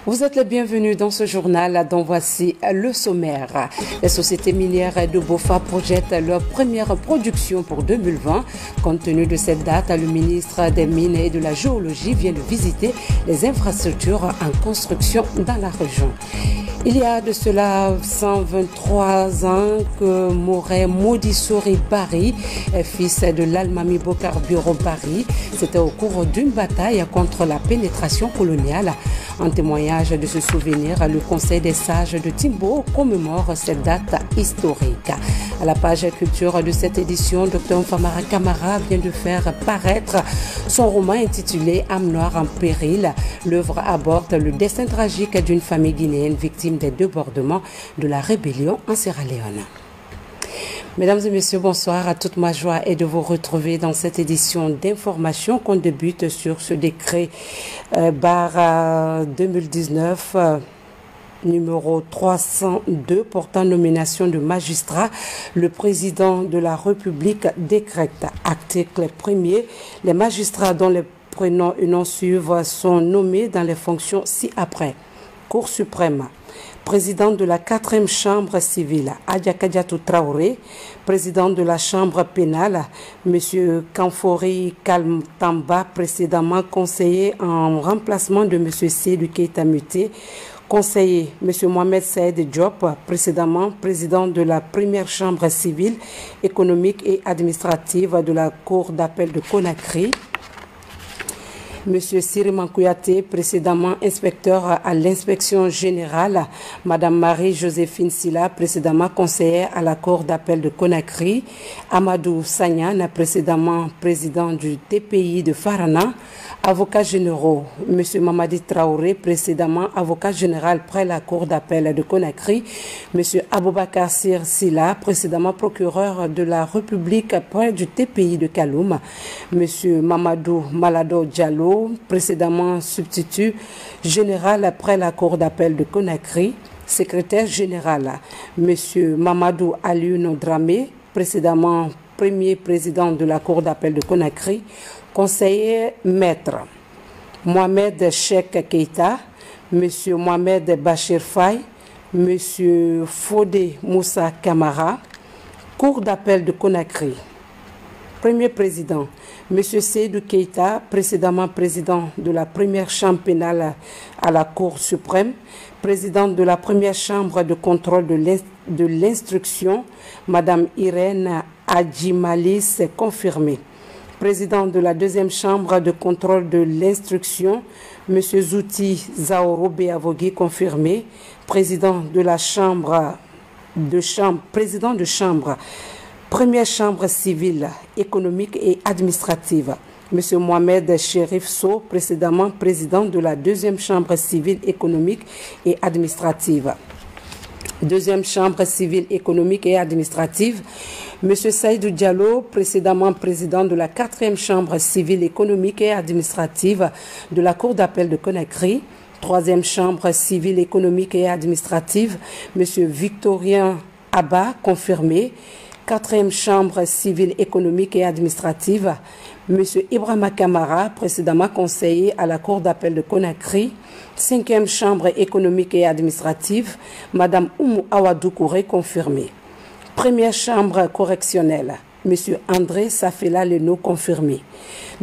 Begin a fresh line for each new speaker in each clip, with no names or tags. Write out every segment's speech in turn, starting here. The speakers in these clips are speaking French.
Vous êtes les bienvenus dans ce journal dont voici le sommaire. Les sociétés minières de Bofa projettent leur première production pour 2020. Compte tenu de cette date, le ministre des Mines et de la Géologie vient de visiter les infrastructures en construction dans la région. Il y a de cela 123 ans que Moret Modisori Bari, fils de l'Almami Bokarburo Bari, c'était au cours d'une bataille contre la pénétration coloniale. En témoignage de ce souvenir, le Conseil des sages de Timbo commémore cette date historique. À la page culture de cette édition, Dr Famara Kamara vient de faire paraître son roman intitulé Âme noire en péril. L'œuvre aborde le destin tragique d'une famille guinéenne victime des débordements de la rébellion en Sierra Leone. Mesdames et messieurs, bonsoir. À toute ma joie est de vous retrouver dans cette édition d'information qu'on débute sur ce décret barre 2019 numéro 302 portant nomination de magistrats. Le président de la République décrète. Article 1er. Les magistrats dont les prénoms et noms suivent sont nommés dans les fonctions ci-après. Cour suprême. Président de la 4e chambre civile, Adja Kadiatou Traoré. Président de la chambre pénale, M. Kamfori Kalmtamba, précédemment conseiller en remplacement de M. Seydou Keita Muté. Conseiller, M. Mohamed Saïd Diop, précédemment président de la 1re chambre civile, économique et administrative de la Cour d'appel de Conakry. M. Siriman Kouyaté, précédemment inspecteur à l'inspection générale, Mme Marie-Joséphine Silla, précédemment conseillère à la Cour d'appel de Conakry, Amadou Sagnan, précédemment président du TPI de Farana, avocats généraux, M. Mamadi Traoré, précédemment avocat général près la Cour d'appel de Conakry, M. Aboubakar Sir Silla, précédemment procureur de la République près du TPI de Kaloum, M. Mamadou Malado Diallo, précédemment substitut général après la Cour d'appel de Conakry, secrétaire général, M. Mamadou Aliouno Dramé, précédemment premier président de la Cour d'appel de Conakry, conseiller maître, Mohamed Cheikh Keita, M. Mohamed Bachir Faye, M. Fodé Moussa Kamara, Cour d'appel de Conakry. Premier président, M. Seydou Keita, précédemment président de la 1re chambre pénale à la Cour suprême, président de la 1re chambre de contrôle de l'instruction, Mme Irène Adjimalis, confirmé. Président de la 2e chambre de contrôle de l'instruction, M. Zouti Zaorobe Avogui, confirmé. Président de la président de chambre, 1re chambre civile, économique et administrative, M. Mohamed Chérif Sow, précédemment président de la 2e chambre civile, économique et administrative. 2e chambre civile, économique et administrative, M. Saïdou Diallo, précédemment président de la 4e chambre civile, économique et administrative de la Cour d'appel de Conakry. 3e chambre civile, économique et administrative, M. Victorien Abba, confirmé. 4e chambre civile, économique et administrative, M. Ibrahima Kamara, précédemment conseiller à la Cour d'appel de Conakry. 5e chambre économique et administrative, Mme Oumou Awadou Kouré, confirmé. 1re chambre correctionnelle, M. André Safela Leno, confirmé.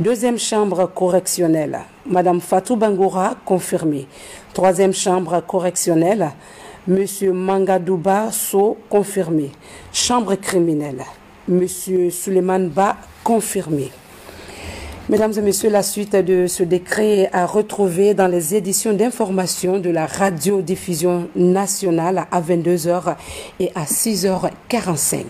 2e chambre correctionnelle, Mme Fatou Bangoura, confirmé. 3e chambre correctionnelle, M. Mangadouba So, confirmé. Chambre criminelle, M. Suleiman Ba, confirmé. Mesdames et messieurs, la suite de ce décret à retrouver dans les éditions d'information de la radiodiffusion nationale à 22h et à 6h45.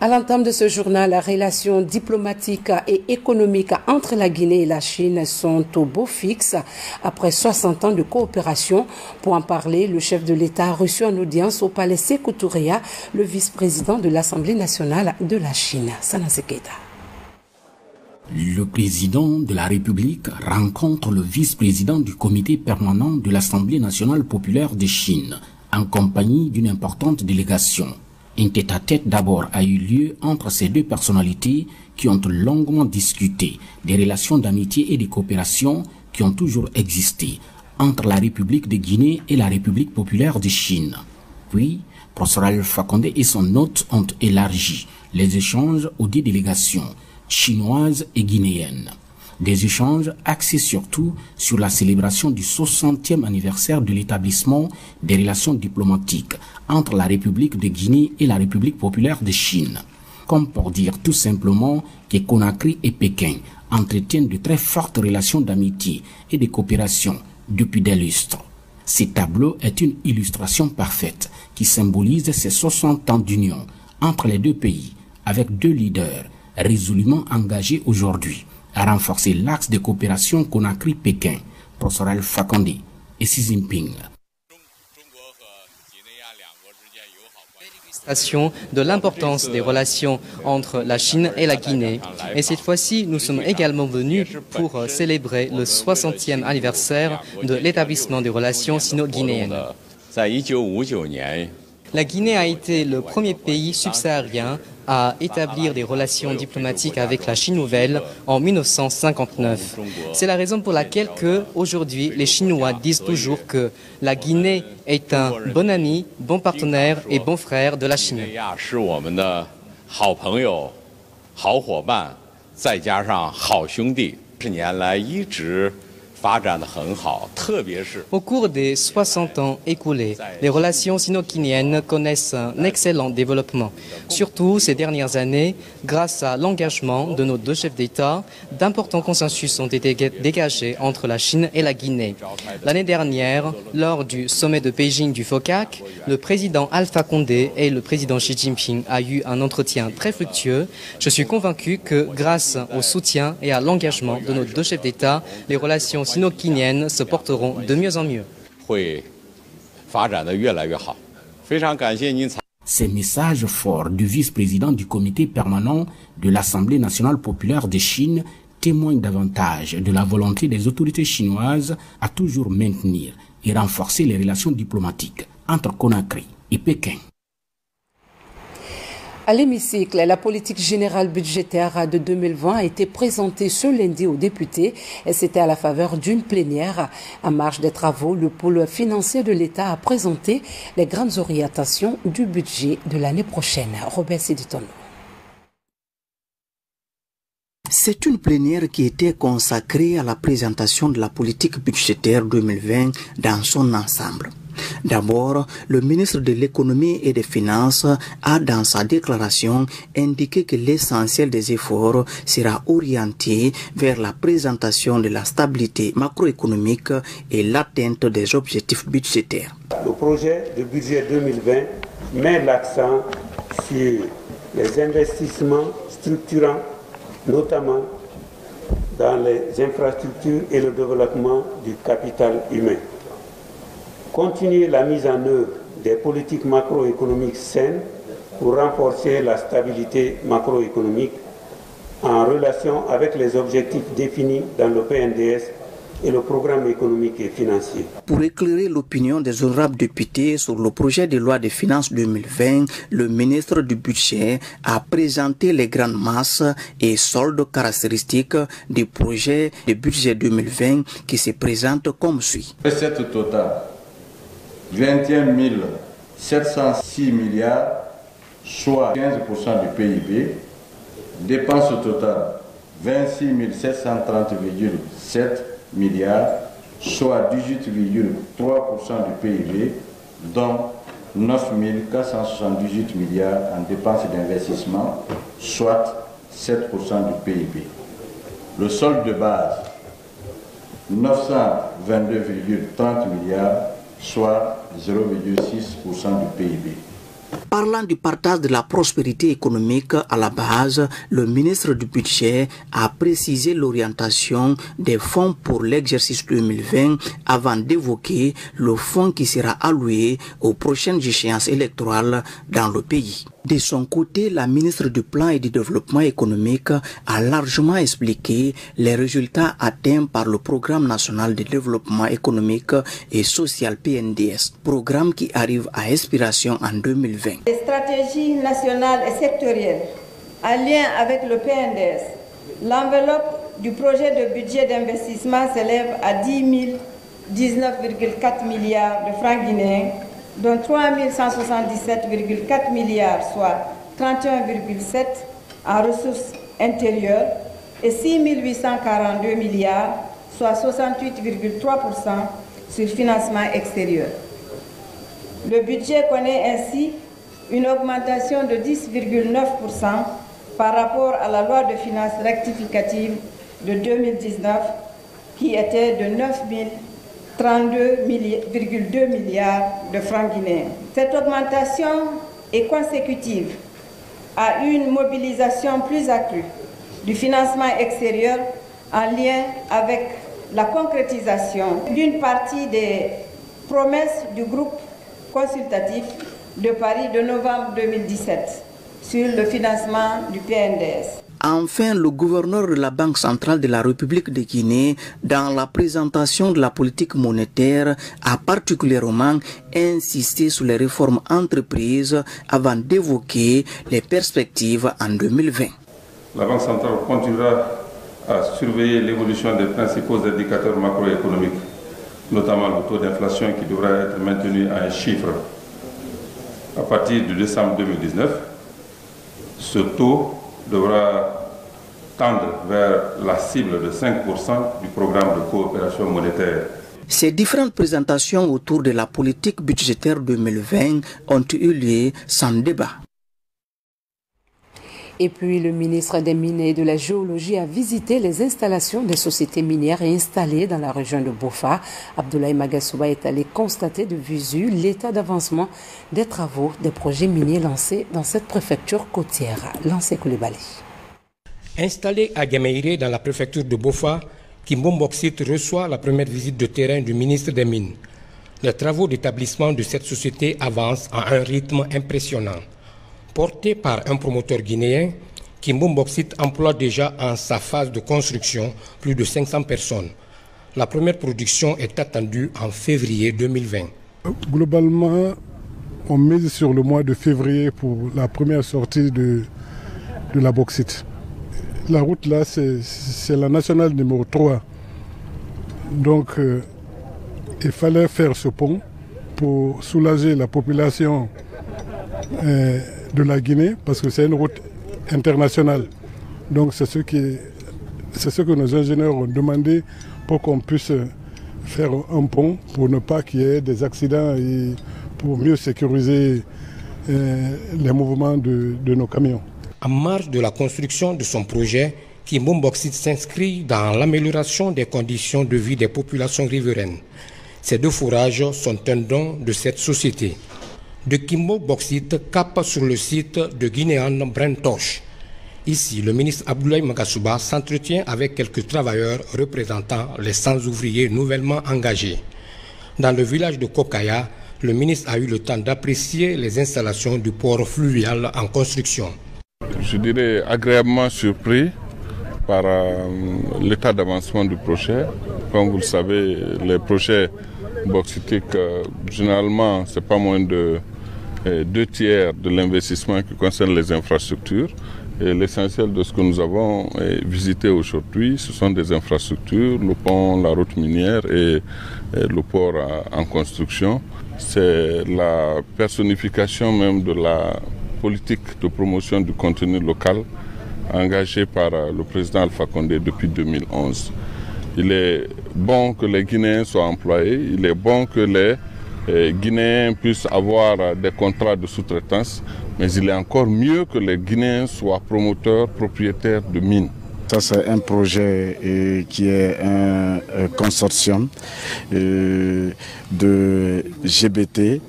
À l'entame de ce journal, les relations diplomatiques et économiques entre la Guinée et la Chine sont au beau fixe après 60 ans de coopération. Pour en parler, le chef de l'État a reçu en audience au palais Sékou Touréa le vice-président de l'Assemblée nationale de la Chine, Sanan Keita.
Le président de la République rencontre le vice-président du comité permanent de l'Assemblée nationale populaire de Chine, en compagnie d'une importante délégation. Un tête-à-tête d'abord a eu lieu entre ces deux personnalités qui ont longuement discuté des relations d'amitié et de coopération qui ont toujours existé entre la République de Guinée et la République populaire de Chine. Puis, Professeur Alpha Condé et son hôte ont élargi les échanges aux deux délégations chinoises et guinéennes. Des échanges axés surtout sur la célébration du 60e anniversaire de l'établissement des relations diplomatiques entre la République de Guinée et la République populaire de Chine. Comme pour dire tout simplement que Conakry et Pékin entretiennent de très fortes relations d'amitié et de coopération depuis des lustres. Ce tableau est une illustration parfaite qui symbolise ces 60 ans d'union entre les deux pays avec deux leaders résolument engagés aujourd'hui à renforcer l'axe de coopération Conakry-Pékin, Professeur Alpha Condé et Xi Jinping.
De l'importance des relations entre la Chine et la Guinée. Et cette fois-ci, nous sommes également venus pour célébrer le 60e anniversaire de l'établissement des relations sino-guinéennes. La Guinée a été le premier pays subsaharien à établir des relations diplomatiques avec la Chine nouvelle en 1959. C'est la raison pour laquelle aujourd'hui les Chinois disent toujours que la Guinée est un bon ami, bon partenaire et bon frère de la Chine. Au cours des 60 ans écoulés, les relations sino-guinéennes connaissent un excellent développement. Surtout ces dernières années, grâce à l'engagement de nos deux chefs d'État, d'importants consensus ont été dégagés entre la Chine et la Guinée. L'année dernière, lors du sommet de Beijing du FOCAC, le président Alpha Condé et le président Xi Jinping ont eu un entretien très fructueux. Je suis convaincu que grâce au soutien et à l'engagement de nos deux chefs d'État, les relations sino-guinéennes se porteront de mieux en mieux.
Ces messages forts du vice-président du comité permanent de l'Assemblée nationale populaire de Chine témoignent davantage de la volonté des autorités chinoises à toujours maintenir et renforcer les relations diplomatiques entre Conakry et Pékin.
À l'hémicycle, la politique générale budgétaire de 2020 a été présentée ce lundi aux députés et c'était à la faveur d'une plénière. En marge des travaux, le pôle financier de l'État a présenté les grandes orientations du budget de l'année prochaine. Robert Siditono.
C'est une plénière qui était consacrée à la présentation de la politique budgétaire 2020 dans son ensemble. D'abord, le ministre de l'économie et des finances a dans sa déclaration indiqué que l'essentiel des efforts sera orienté vers la présentation de la stabilité macroéconomique et l'atteinte des objectifs budgétaires.
Le projet de budget 2020 met l'accent sur les investissements structurants, notamment dans les infrastructures et le développement du capital humain. Continuer la mise en œuvre des politiques macroéconomiques saines pour renforcer la stabilité macroéconomique en relation avec les objectifs définis dans le PNDS et le programme économique et financier.
Pour éclairer l'opinion des honorables députés sur le projet de loi de finances 2020, le ministre du Budget a présenté les grandes masses et soldes caractéristiques du projet de budget 2020 qui se présente comme suit.
Recette totale 21 706 milliards, soit 15% du PIB. Dépenses totales 26 730,7 milliards, soit 18,3% du PIB, dont 9 478 milliards en dépenses d'investissement, soit 7% du PIB. Le solde de base 922,30 milliards, soit 0,6% du PIB.
Parlant du partage de la prospérité économique à la base, le ministre du Budget a précisé l'orientation des fonds pour l'exercice 2020 avant d'évoquer le fonds qui sera alloué aux prochaines échéances électorales dans le pays. De son côté, la ministre du Plan et du Développement économique a largement expliqué les résultats atteints par le Programme national de développement économique et social PNDS, programme qui arrive à expiration en 2020.
Les stratégies nationales et sectorielles en lien avec le PNDS, l'enveloppe du projet de budget d'investissement s'élève à 19,4 milliards de francs guinéens, dont 3 177,4 milliards, soit 31,7 en ressources intérieures, et 6 842 milliards, soit 68,3% sur financement extérieur. Le budget connaît ainsi une augmentation de 10,9% par rapport à la loi de finances rectificative de 2019, qui était de 32,2 milliards de francs guinéens. Cette augmentation est consécutive à une mobilisation plus accrue du financement extérieur en lien avec la concrétisation d'une partie des promesses du groupe consultatif de Paris de novembre 2017 sur le financement du PNDS.
Enfin, le gouverneur de la Banque centrale de la République de Guinée, dans la présentation de la politique monétaire, a particulièrement insisté sur les réformes entreprises avant d'évoquer les perspectives en 2020.
La Banque centrale continuera à surveiller l'évolution des principaux indicateurs macroéconomiques, notamment le taux d'inflation qui devra être maintenu à un chiffre. À partir de décembre 2019, ce taux devra tendre vers la cible de 5% du programme de coopération monétaire.
Ces différentes présentations autour de la politique budgétaire 2020 ont eu lieu sans débat.
Et puis, le ministre des Mines et de la Géologie a visité les installations des sociétés minières installées dans la région de Bofa. Abdoulaye Magasouba est allé constater de visu l'état d'avancement des travaux des projets miniers lancés dans cette préfecture côtière. Lancé Koulibaly.
Installé à Gameiré dans la préfecture de Bofa, Kimbom Bauxite reçoit la première visite de terrain du ministre des Mines. Les travaux d'établissement de cette société avancent à un rythme impressionnant. Porté par un promoteur guinéen, Kimbom Bauxite emploie déjà en sa phase de construction plus de 500 personnes. La première production est attendue en février 2020.
Globalement, on mise sur le mois de février pour la première sortie de la bauxite. La route là, c'est la nationale numéro 3. Donc, il fallait faire ce pont pour soulager la population de la Guinée, parce que c'est une route internationale. Donc c'est ce que nos ingénieurs ont demandé pour qu'on puisse faire un pont pour ne pas qu'il y ait des accidents et pour mieux sécuriser les mouvements de nos camions.
En marge de la construction de son projet, Kimbom Bauxite s'inscrit dans l'amélioration des conditions de vie des populations riveraines. Ces deux fourrages sont un don de cette société. De Kimbom Bauxite cap sur le site de Guinéan Brentoche. Ici, le ministre Abdoulaye Magasouba s'entretient avec quelques travailleurs représentant les 100 ouvriers nouvellement engagés. Dans le village de Kokaya, le ministre a eu le temps d'apprécier les installations du port fluvial en construction.
Je dirais agréablement surpris par l'état d'avancement du projet. Comme vous le savez, les projets bauxitiques, généralement, ce n'est pas moins de 2/3 de l'investissement qui concerne les infrastructures. Et l'essentiel de ce que nous avons visité aujourd'hui, ce sont des infrastructures, le pont, la route minière et le port en construction. C'est la personnification même de la politique de promotion du contenu local engagée par le président Alpha Condé depuis 2011. Il est bon que les Guinéens soient employés, il est bon que les Guinéens puissent avoir des contrats de sous-traitance, mais il est encore mieux que les Guinéens soient promoteurs, propriétaires de mines.
Ça, c'est un projet qui est un consortium de GBT,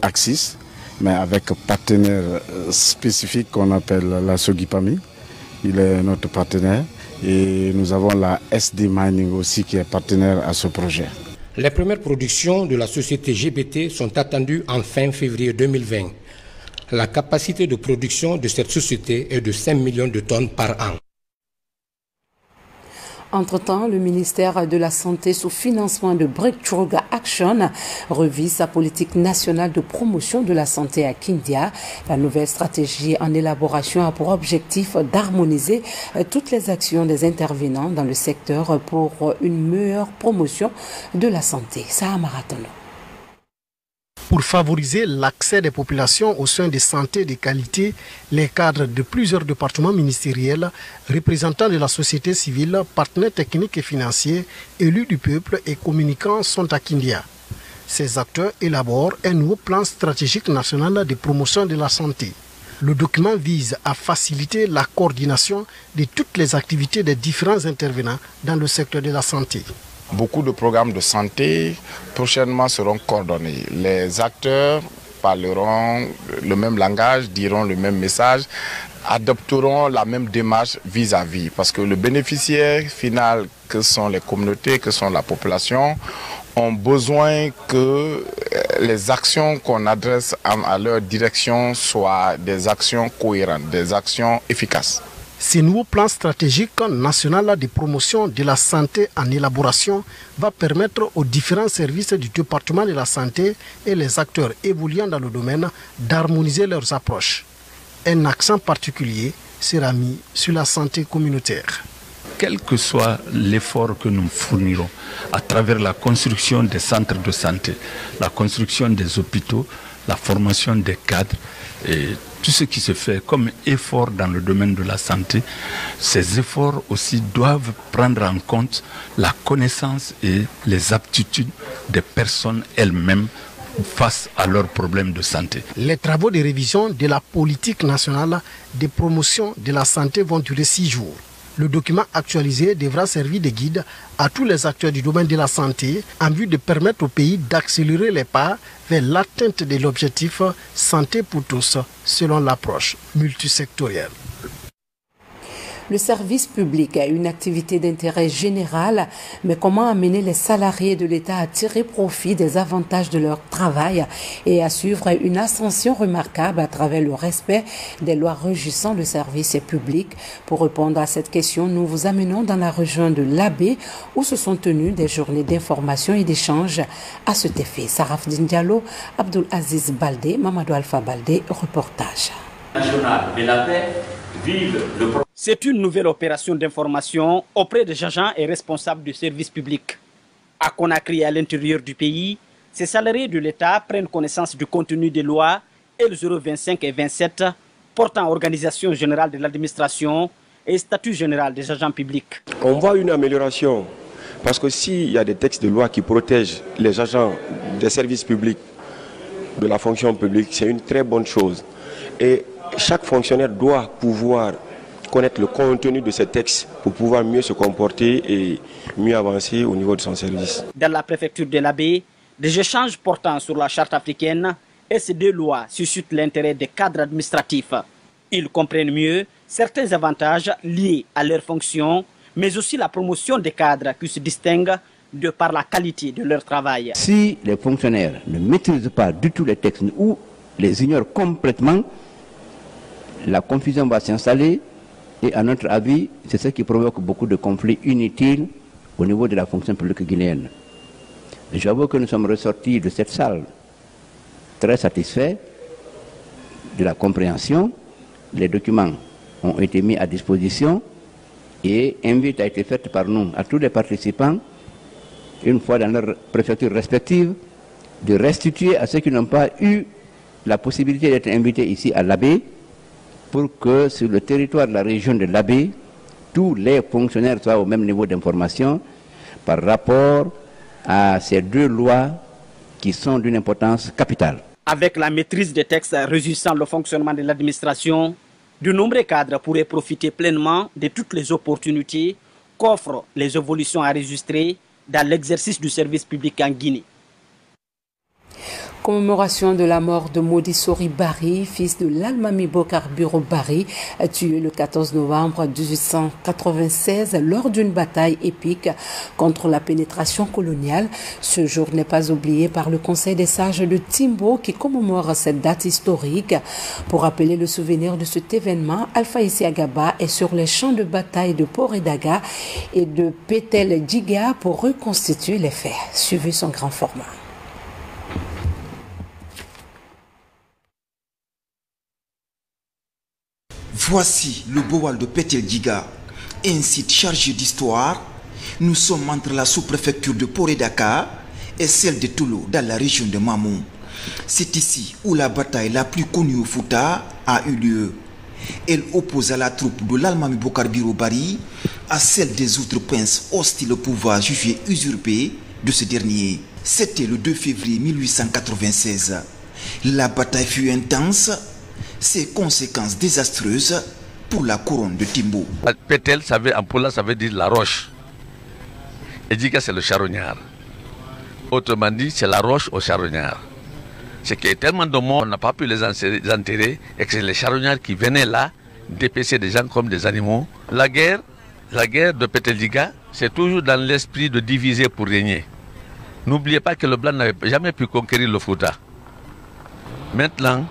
Axis, mais avec partenaire spécifique qu'on appelle la Sogipami. Il est notre partenaire. Et nous avons la SD Mining aussi qui est partenaire à ce projet.
Les premières productions de la société GBT sont attendues en fin février 2020. La capacité de production de cette société est de 5 millions de tonnes par an.
Entre-temps, le ministère de la Santé, sous financement de Breakthrough Action, revit sa politique nationale de promotion de la santé à Kindia. La nouvelle stratégie en élaboration a pour objectif d'harmoniser toutes les actions des intervenants dans le secteur pour une meilleure promotion de la santé. Ça a marathon.
Pour favoriser l'accès des populations aux soins de santé de qualité, les cadres de plusieurs départements ministériels, représentants de la société civile, partenaires techniques et financiers, élus du peuple et communicants sont à Kindia. Ces acteurs élaborent un nouveau plan stratégique national de promotion de la santé. Le document vise à faciliter la coordination de toutes les activités des différents intervenants dans le secteur de la santé.
Beaucoup de programmes de santé prochainement seront coordonnés. Les acteurs parleront le même langage, diront le même message, adopteront la même démarche vis-à-vis. Parce que le bénéficiaire final, que sont les communautés, que sont la population, ont besoin que les actions qu'on adresse à leur direction soient des actions cohérentes, des actions efficaces.
Ce nouveau plan stratégique national de promotion de la santé en élaboration va permettre aux différents services du département de la santé et les acteurs évoluant dans le domaine d'harmoniser leurs approches. Un accent particulier sera mis sur la santé communautaire.
Quel que soit l'effort que nous fournirons à travers la construction des centres de santé, la construction des hôpitaux, la formation des cadres et tout ce qui se fait comme effort dans le domaine de la santé, ces efforts aussi doivent prendre en compte la connaissance et les aptitudes des personnes elles-mêmes face à leurs problèmes de santé.
Les travaux de révision de la politique nationale de promotion de la santé vont durer 6 jours. Le document actualisé devra servir de guide à tous les acteurs du domaine de la santé en vue de permettre au pays d'accélérer les pas vers l'atteinte de l'objectif santé pour tous selon l'approche multisectorielle.
Le service public a une activité d'intérêt général, mais comment amener les salariés de l'État à tirer profit des avantages de leur travail et à suivre une ascension remarquable à travers le respect des lois régissant le service public? Pour répondre à cette question, nous vous amenons dans la région de l'Abbé où se sont tenues des journées d'information et d'échange à cet effet. Sarafdine Diallo, Abdul Aziz Baldé, Mamadou Alpha Baldé, reportage.
National de la paix, vive le progrès. C'est une nouvelle opération d'information auprès des agents et responsables du service public. À Conakry et à l'intérieur du pays, ces salariés de l'État prennent connaissance du contenu des lois L025 et 27 portant organisation générale de l'administration et statut général des agents publics.
On voit une amélioration parce que s'il y a des textes de loi qui protègent les agents des services publics, de la fonction publique, c'est une très bonne chose. Et chaque fonctionnaire doit pouvoir connaître le contenu de ces textes pour pouvoir mieux se comporter et mieux avancer au niveau de son service.
Dans la préfecture de l'Abbé, des échanges portant sur la charte africaine et ces deux lois suscitent l'intérêt des cadres administratifs. Ils comprennent mieux certains avantages liés à leurs fonctions, mais aussi la promotion des cadres qui se distinguent de par la qualité de leur travail.
Si les fonctionnaires ne maîtrisent pas du tout les textes ou les ignorent complètement, la confusion va s'installer et à notre avis, c'est ce qui provoque beaucoup de conflits inutiles au niveau de la fonction publique guinéenne. J'avoue que nous sommes ressortis de cette salle très satisfaits de la compréhension. Les documents ont été mis à disposition et invite a été faite par nous à tous les participants, une fois dans leurs préfectures respectives, de restituer à ceux qui n'ont pas eu la possibilité d'être invités ici à l'Abbé, pour que sur le territoire de la région de l'Abbé, tous les fonctionnaires soient au même niveau d'information par rapport à ces deux lois qui sont d'une importance capitale.
Avec la maîtrise des textes régissant le fonctionnement de l'administration, de nombreux cadres pourraient profiter pleinement de toutes les opportunités qu'offrent les évolutions enregistrées dans l'exercice du service public en Guinée.
Commémoration de la mort de Modisori Bari, fils de l'Almami Bokar Biro Bari, tué le 14 novembre 1896 lors d'une bataille épique contre la pénétration coloniale. Ce jour n'est pas oublié par le Conseil des sages de Timbo qui commémore cette date historique. Pour rappeler le souvenir de cet événement, Alpha Isiagaba est sur les champs de bataille de Poredaga et de Petel Djiga pour reconstituer les faits. Suivez son grand format.
Voici le Boal de Petel Djiga, un site chargé d'histoire. Nous sommes entre la sous-préfecture de Poredaka et celle de Toulo, dans la région de Mamou. C'est ici où la bataille la plus connue au Fouta a eu lieu. Elle oppose à la troupe de l'Almami Bokar Biro Bari à celle des autres princes hostiles au pouvoir jugé usurpé de ce dernier. C'était le 2 février 1896. La bataille fut intense. Ses conséquences désastreuses pour la couronne de Timbo.
Petel, en Pola, ça veut dire la roche. Et Djiga, c'est le charognard. Autrement dit, c'est la roche au charognard. C'est qu'il y a tellement de morts, on n'a pas pu les enterrer, et que c'est les charognards qui venaient là, dépêcher des gens comme des animaux. La guerre de Petel Djiga, c'est toujours dans l'esprit de diviser pour régner. N'oubliez pas que le blanc n'avait jamais pu conquérir le Fouta. Maintenant,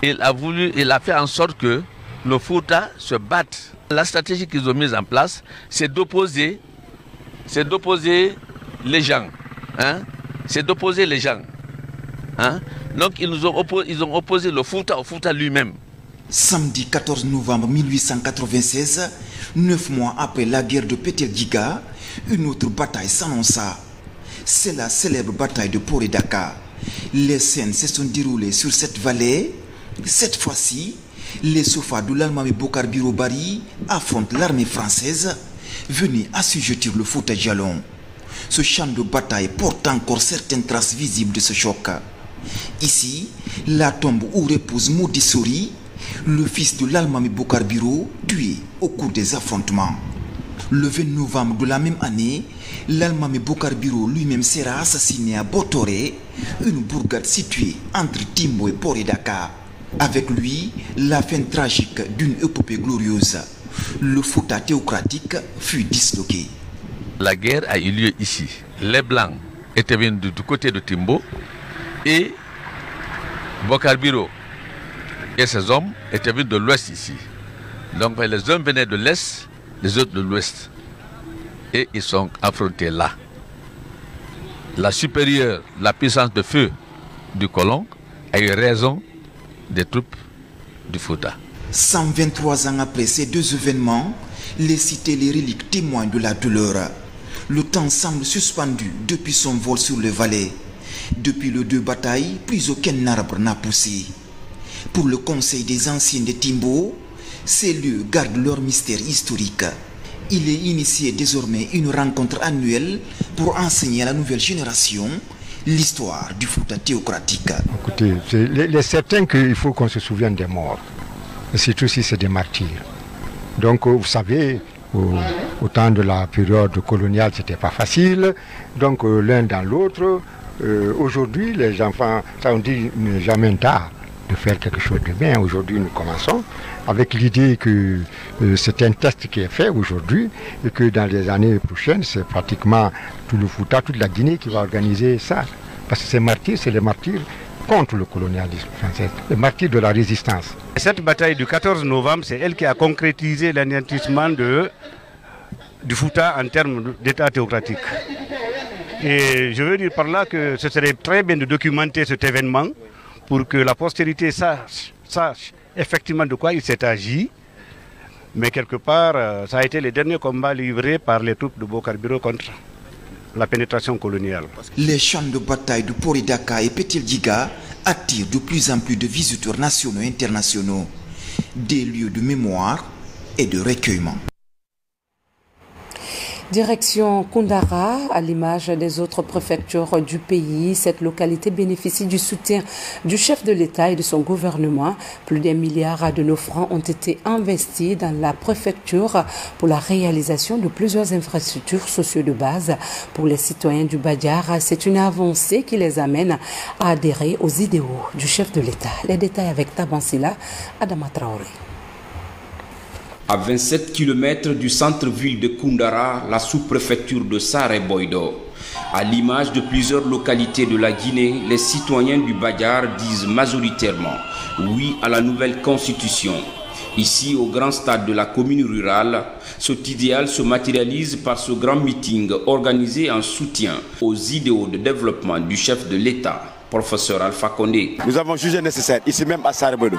il a fait en sorte que le Fouta se batte. La stratégie qu'ils ont mise en place, c'est d'opposer les gens. Hein? C'est d'opposer les gens. Hein? Donc ils ont opposé le Fouta au Fouta lui-même.
Samedi 14 novembre 1896, 9 mois après la guerre de Petel Djiga, une autre bataille s'annonça. C'est la célèbre bataille de Poredaka. Les scènes se sont déroulées sur cette vallée. Cette fois-ci, les Sofa de l'Almami Bokar Biro Bari affrontent l'armée française venue assujettir le Fouta Djallon. Ce champ de bataille porte encore certaines traces visibles de ce choc. Ici, la tombe où repose Modisori, le fils de l'Almami Bokar Biro, tué au cours des affrontements. Le 20 novembre de la même année, l'Almami Bokar Biro lui-même sera assassiné à Botoré, une bourgade située entre Timbo et Poredaka. Avec lui, la fin tragique d'une épopée glorieuse. Le Fouta théocratique fut disloqué.
La guerre a eu lieu ici. Les Blancs étaient venus du côté de Timbo et Bokar Biro et ses hommes étaient venus de l'ouest ici. Donc les uns venaient de l'est, les autres de l'ouest. Et ils sont affrontés là. La supérieure, la puissance de feu du colon a eu raison des troupes du Fouta.
123 ans après ces deux événements, les cités et les reliques témoignent de la douleur. Le temps semble suspendu depuis son vol sur les vallées. Depuis les deux batailles, plus aucun arbre n'a poussé. Pour le Conseil des anciens de Timbo, ces lieux gardent leur mystère historique. Il est initié désormais une rencontre annuelle pour enseigner à la nouvelle génération l'histoire du Fouta théocratique.
Écoutez, il est certain qu'il faut qu'on se souvienne des morts, surtout si c'est des martyrs. Donc vous savez, au temps de la période coloniale, c'était pas facile. Donc l'un dans l'autre, aujourd'hui les enfants, ça on dit jamais tard de faire quelque chose de bien. Aujourd'hui nous commençons avec l'idée que c'est un test qui est fait aujourd'hui et que dans les années prochaines, c'est pratiquement tout le Fouta, toute la Guinée qui va organiser ça. Parce que ces martyrs, c'est les martyrs contre le colonialisme français, les martyrs de la résistance.
Cette bataille du 14 novembre, c'est elle qui a concrétisé l'anéantissement du Fouta en termes d'état théocratique. Et je veux dire par là que ce serait très bien de documenter cet événement pour que la postérité sache effectivement de quoi il s'est agi, mais quelque part, ça a été le dernier combat livré par les troupes de Bokar Biro contre la pénétration coloniale.
Les champs de bataille de Poredaka et Petel Djiga attirent de plus en plus de visiteurs nationaux et internationaux, des lieux de mémoire et de recueillement.
Direction Koundara, à l'image des autres préfectures du pays, cette localité bénéficie du soutien du chef de l'État et de son gouvernement. Plus d'1 milliard de nos francs ont été investis dans la préfecture pour la réalisation de plusieurs infrastructures sociales de base. Pour les citoyens du Badiar, c'est une avancée qui les amène à adhérer aux idéaux du chef de l'État. Les détails avec Tabansila, Adama Traoré.
À 27 km du centre-ville de Koundara, la sous-préfecture de Saré-Boïdo. À l'image de plusieurs localités de la Guinée, les citoyens du Badiar disent majoritairement oui à la nouvelle constitution. Ici, au grand stade de la commune rurale, cet idéal se matérialise par ce grand meeting organisé en soutien aux idéaux de développement du chef de l'État, professeur Alpha Condé.
Nous avons jugé nécessaire, ici même à Saré-Boïdo,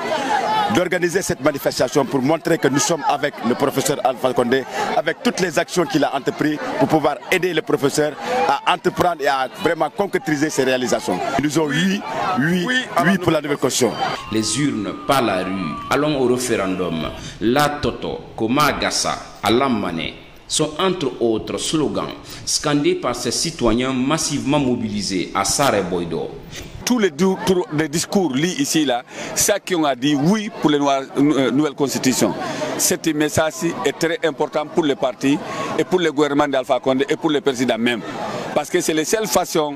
d'organiser cette manifestation pour montrer que nous sommes avec le professeur Alpha Condé, avec toutes les actions qu'il a entreprises pour pouvoir aider le professeur à entreprendre et à vraiment concrétiser ses réalisations. Nous avons oui pour la nouvelle constitution.
Les urnes par la rue, allons au référendum, la Toto, Komagasa, Alamane, sont entre autres slogans scandés par ces citoyens massivement mobilisés à Saré-Boïdo.
Tous les discours lits ici, là, ceux qui ont dit oui pour la nouvelle constitution. Ce message est très important pour les partis et pour le gouvernement d'Alpha Condé et pour le président même. Parce que c'est la seule façon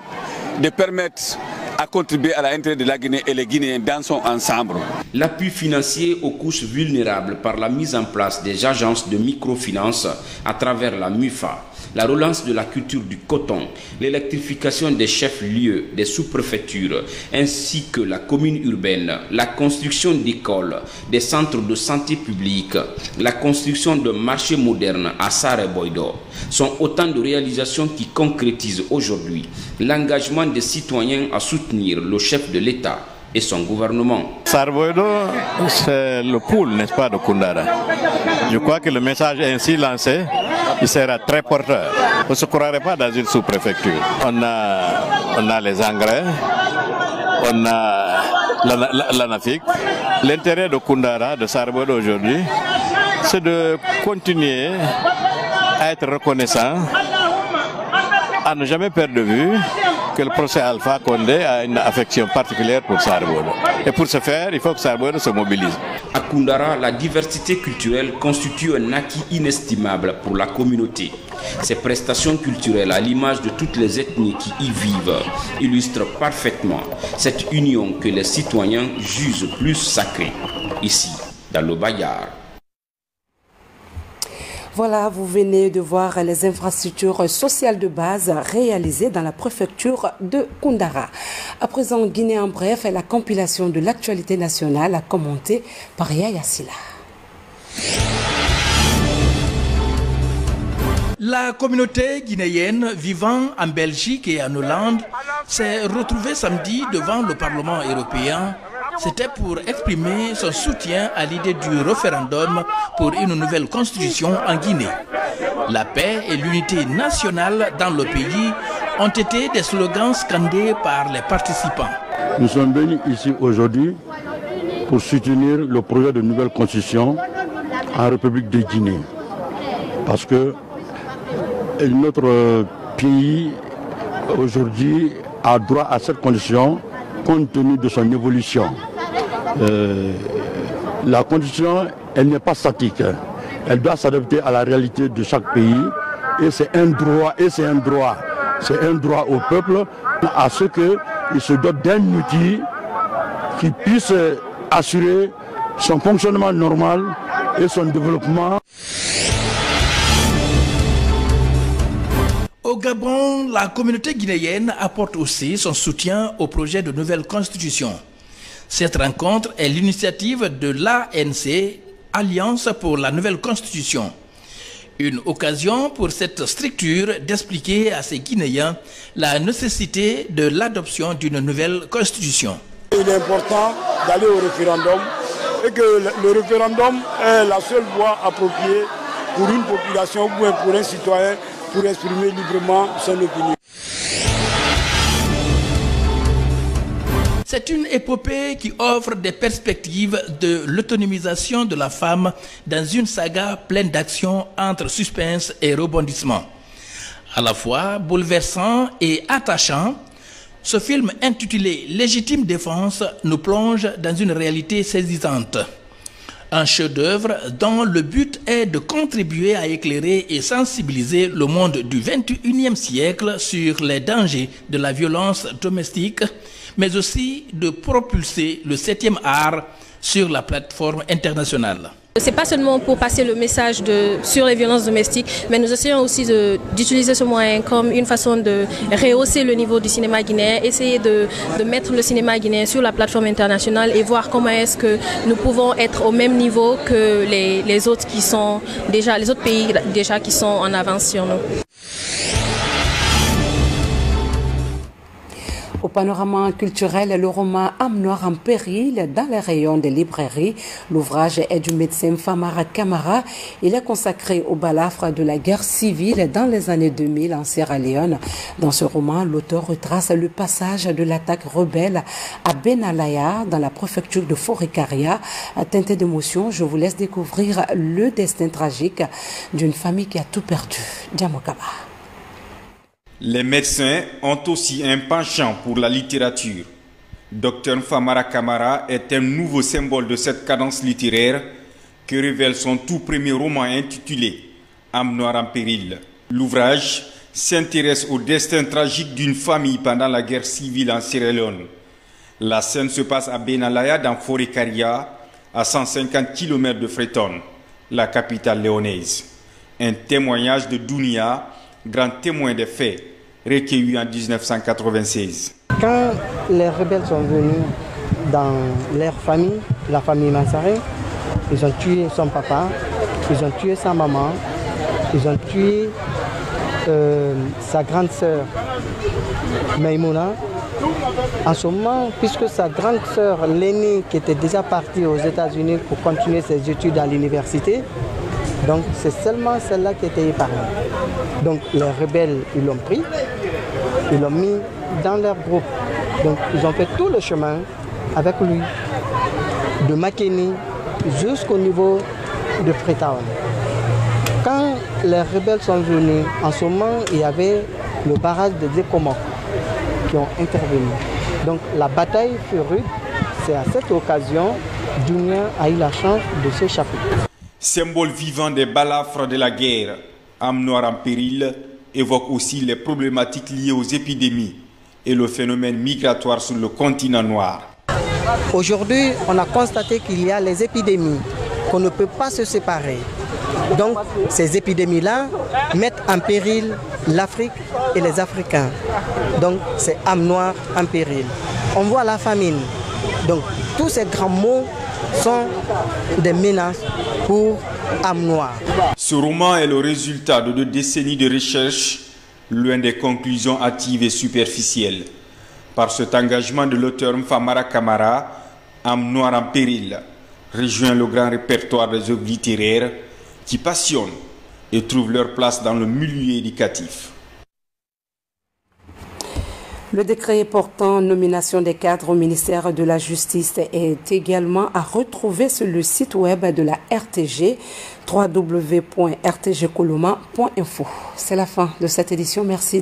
de permettre à contribuer à l'intérêt de la Guinée et les Guinéens dans son ensemble.
L'appui financier aux couches vulnérables par la mise en place des agences de microfinance à travers la MUFA, la relance de la culture du coton, l'électrification des chefs-lieux, des sous-préfectures, ainsi que la commune urbaine, la construction d'écoles, des centres de santé publique, la construction de marchés modernes à Saré-Boïdo, sont autant de réalisations qui concrétisent aujourd'hui l'engagement des citoyens à soutenir le chef de l'État et son gouvernement.
Saré-Boïdo, c'est le pôle, n'est-ce pas, de Koundara. Je crois que le message ainsi lancé, il sera très porteur. On ne se croirait pas dans une sous-préfecture. On a les engrais, on a l'ANAFIC. L'intérêt de Koundara, de Saré-Boïdo aujourd'hui, c'est de continuer à être reconnaissant, à ne jamais perdre de vue que le procès Alpha Condé a une affection particulière pour Saré-Boïdo. Et pour ce faire, il faut que Saré-Boïdo se mobilise.
À Koundara, la diversité culturelle constitue un acquis inestimable pour la communauté. Ces prestations culturelles, à l'image de toutes les ethnies qui y vivent, illustrent parfaitement cette union que les citoyens jugent plus sacrée, ici, dans le Badiar.
Voilà, vous venez de voir les infrastructures sociales de base réalisées dans la préfecture de Koundara. À présent, Guinée en bref, la compilation de l'actualité nationale commentée par Yaya Silla.
La communauté guinéenne vivant en Belgique et en Hollande s'est retrouvée samedi devant le Parlement européen. C'était pour exprimer son soutien à l'idée du référendum pour une nouvelle constitution en Guinée. La paix et l'unité nationale dans le pays ont été des slogans scandés par les participants.
Nous sommes venus ici aujourd'hui pour soutenir le projet de nouvelle constitution en République de Guinée. Parce que notre pays aujourd'hui a droit à cette constitution compte tenu de son évolution. La constitution, elle n'est pas statique. Elle doit s'adapter à la réalité de chaque pays. Et c'est un droit, c'est un droit au peuple à ce qu'il se dote d'un outil qui puisse assurer son fonctionnement normal et son développement.
Au Gabon, la communauté guinéenne apporte aussi son soutien au projet de nouvelle constitution. Cette rencontre est l'initiative de l'ANC, Alliance pour la nouvelle constitution. Une occasion pour cette structure d'expliquer à ces Guinéens la nécessité de l'adoption d'une nouvelle constitution.
Il est important d'aller au référendum et que le référendum est la seule voie appropriée pour une population ou pour un citoyen pour exprimer librement son opinion.
C'est une épopée qui offre des perspectives de l'autonomisation de la femme dans une saga pleine d'actions entre suspense et rebondissement. À la fois bouleversant et attachant, ce film intitulé « Légitime défense » nous plonge dans une réalité saisissante. Un chef-d'œuvre dont le but est de contribuer à éclairer et sensibiliser le monde du XXIe siècle sur les dangers de la violence domestique, mais aussi de propulser le 7e art sur la plateforme internationale.
Ce n'est pas seulement pour passer le message sur les violences domestiques, mais nous essayons aussi d'utiliser ce moyen comme une façon de rehausser le niveau du cinéma guinéen, essayer de mettre le cinéma guinéen sur la plateforme internationale et voir comment est-ce que nous pouvons être au même niveau que les autres pays déjà qui sont en avance sur nous.
Au panorama culturel, le roman Âme noire en péril dans les rayons des librairies. L'ouvrage est du médecin Famara Camara. Il est consacré au balafre de la guerre civile dans les années 2000 en Sierra Leone. Dans ce roman, l'auteur retrace le passage de l'attaque rebelle à Benalaya dans la préfecture de Forikaria. Teinté d'émotion, je vous laisse découvrir le destin tragique d'une famille qui a tout perdu. Diamokaba.
Les médecins ont aussi un penchant pour la littérature. Dr Famara Camara est un nouveau symbole de cette cadence littéraire que révèle son tout premier roman intitulé « Âme noire en péril ». L'ouvrage s'intéresse au destin tragique d'une famille pendant la guerre civile en Sierra Leone. La scène se passe à Benalaya dans Forikaria, à 150 km de Freetown, la capitale léonaise. Un témoignage de Dounia, grand témoin des faits, recueilli en 1996.
Quand les rebelles sont venus dans leur famille, la famille Mansaré, ils ont tué son papa, ils ont tué sa maman, ils ont tué sa grande sœur Maïmouna. En ce moment, puisque sa grande sœur, l'aînée, qui était déjà partie aux États-Unis pour continuer ses études à l'université, donc c'est seulement celle-là qui était épargnée. Donc les rebelles, ils l'ont pris, ils l'ont mis dans leur groupe. Donc ils ont fait tout le chemin avec lui, de Makeni jusqu'au niveau de Freetown. Quand les rebelles sont venus, en ce moment, il y avait le barrage de Dekomok qui ont intervenu. Donc la bataille fut rude. C'est à cette occasion que Dounia a eu la chance de s'échapper.
Symbole vivant des balafres de la guerre, Âme noire en péril évoque aussi les problématiques liées aux épidémies et le phénomène migratoire sur le continent noir.
Aujourd'hui, on a constaté qu'il y a les épidémies, qu'on ne peut pas se séparer. Donc, ces épidémies-là mettent en péril l'Afrique et les Africains. Donc, c'est Âme noire en péril. On voit la famine. Donc, tous ces grands mots sont des menaces pour Âme noire.
Ce roman est le résultat de 2 décennies de recherche, loin des conclusions hâtives et superficielles. Par cet engagement de l'auteur Famara Camara, Âme noire en péril rejoint le grand répertoire des œuvres littéraires qui passionnent et trouvent leur place dans le milieu éducatif.
Le décret portant nomination des cadres au ministère de la Justice est également à retrouver sur le site web de la RTG, www.rtgcoloma.info. C'est la fin de cette édition. Merci.